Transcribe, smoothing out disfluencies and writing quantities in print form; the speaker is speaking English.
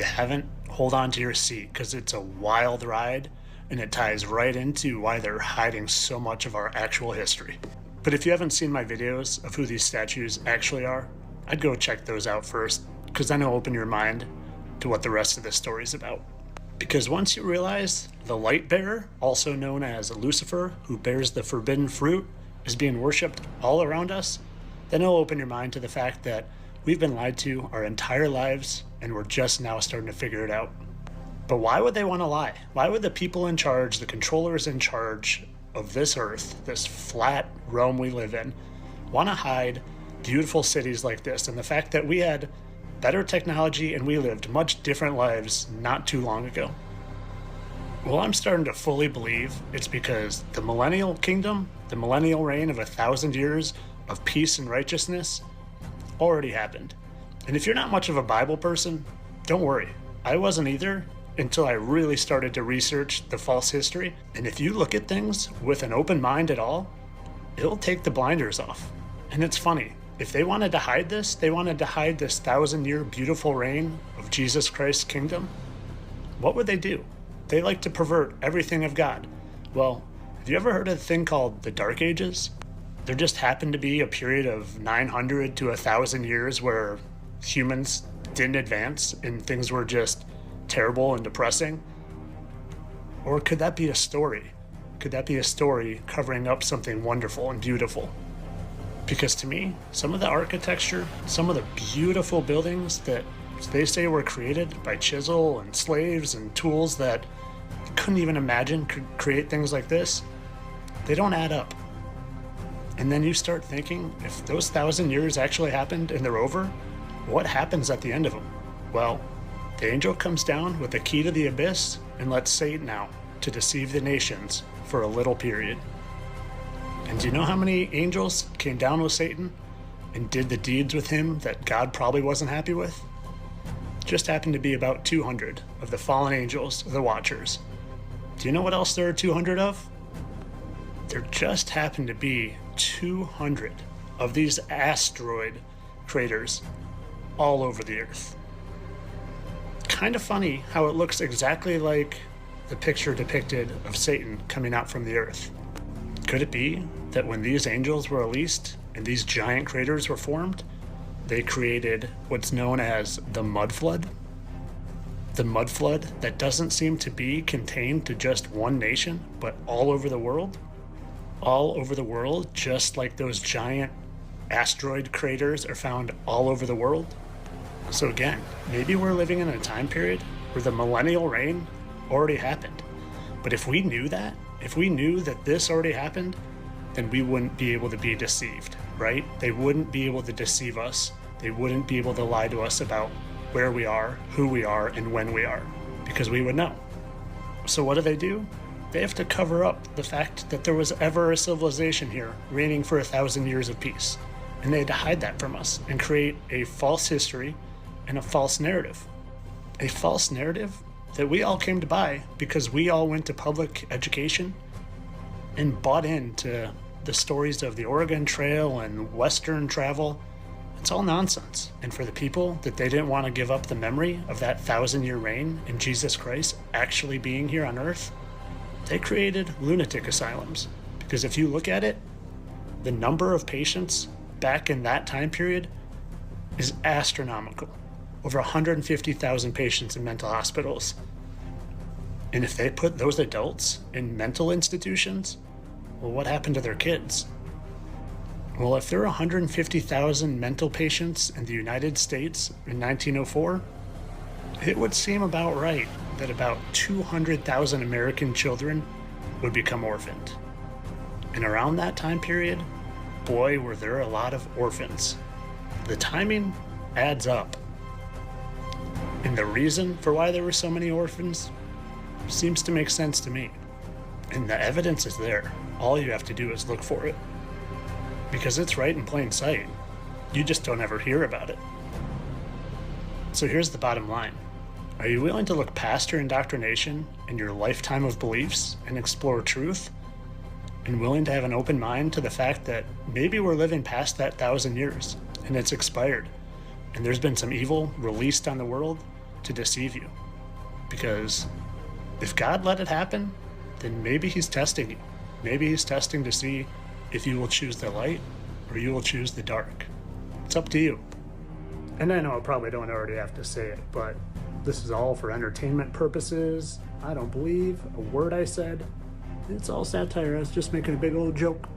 you haven't, hold on to your seat because it's a wild ride and it ties right into why they're hiding so much of our actual history. But if you haven't seen my videos of who these statues actually are, I'd go check those out first because then it'll open your mind to what the rest of this story is about. Because once you realize the light bearer, also known as Lucifer, who bears the forbidden fruit, is being worshipped all around us, then it'll open your mind to the fact that we've been lied to our entire lives and we're just now starting to figure it out. But why would they want to lie? Why would the people in charge, the controllers in charge of this earth, this flat realm we live in, want to hide beautiful cities like this and the fact that we had better technology and we lived much different lives not too long ago? Well, I'm starting to fully believe it's because the millennial kingdom, the millennial reign of 1,000 years of peace and righteousness already happened. And if you're not much of a Bible person, don't worry. I wasn't either until I really started to research the false history. And if you look at things with an open mind at all, it'll take the blinders off. And it's funny, if they wanted to hide this, they wanted to hide this 1,000-year beautiful reign of Jesus Christ's kingdom, what would they do? They like to pervert everything of God. Well, have you ever heard of a thing called the Dark Ages? There just happened to be a period of 900 to 1,000 years where humans didn't advance and things were just terrible and depressing? Or could that be a story? Could that be a story covering up something wonderful and beautiful? Because to me, some of the architecture, some of the beautiful buildings that they say were created by chisel and slaves and tools that you couldn't even imagine could create things like this, they don't add up. And then you start thinking, if those 1,000 years actually happened and they're over, what happens at the end of them? Well, the angel comes down with the key to the abyss and lets Satan out to deceive the nations for a little period. And do you know how many angels came down with Satan and did the deeds with him that God probably wasn't happy with? Just happened to be about 200 of the fallen angels, the Watchers. Do you know what else there are 200 of? There just happened to be 200 of these asteroid craters all over the earth. Kind of funny how it looks exactly like the picture depicted of Satan coming out from the earth. Could it be that when these angels were released and these giant craters were formed, they created what's known as the mud flood? The mud flood that doesn't seem to be contained to just one nation, but all over the world? All over the world, just like those giant asteroid craters are found all over the world? So again, maybe we're living in a time period where the millennial reign already happened. But if we knew that, if we knew that this already happened, then we wouldn't be able to be deceived, right? They wouldn't be able to deceive us. They wouldn't be able to lie to us about where we are, who we are, and when we are, because we would know. So what do? They have to cover up the fact that there was ever a civilization here reigning for 1,000 years of peace. And they had to hide that from us and create a false history and a false narrative. A false narrative that we all came to buy because we all went to public education and bought into the stories of the Oregon Trail and Western travel. It's all nonsense. And for the people that they didn't want to give up the memory of that 1,000-year reign and Jesus Christ actually being here on earth, they created lunatic asylums. Because if you look at it, the number of patients back in that time period is astronomical. Over 150,000 patients in mental hospitals. And if they put those adults in mental institutions, well, what happened to their kids? Well, if there are 150,000 mental patients in the United States in 1904, it would seem about right that about 200,000 American children would become orphaned. And around that time period, boy, were there a lot of orphans. The timing adds up. And the reason for why there were so many orphans seems to make sense to me. And the evidence is there. All you have to do is look for it. Because it's right in plain sight. You just don't ever hear about it. So here's the bottom line. Are you willing to look past your indoctrination and your lifetime of beliefs and explore truth? And willing to have an open mind to the fact that maybe we're living past that 1,000 years and it's expired. And there's been some evil released on the world, to deceive you. Because if God let it happen, then maybe he's testing you. Maybe he's testing to see if you will choose the light or you will choose the dark. It's up to you. And I know I probably don't already have to say it, but this is all for entertainment purposes. I don't believe a word I said. It's all satire. I was just making a big old joke.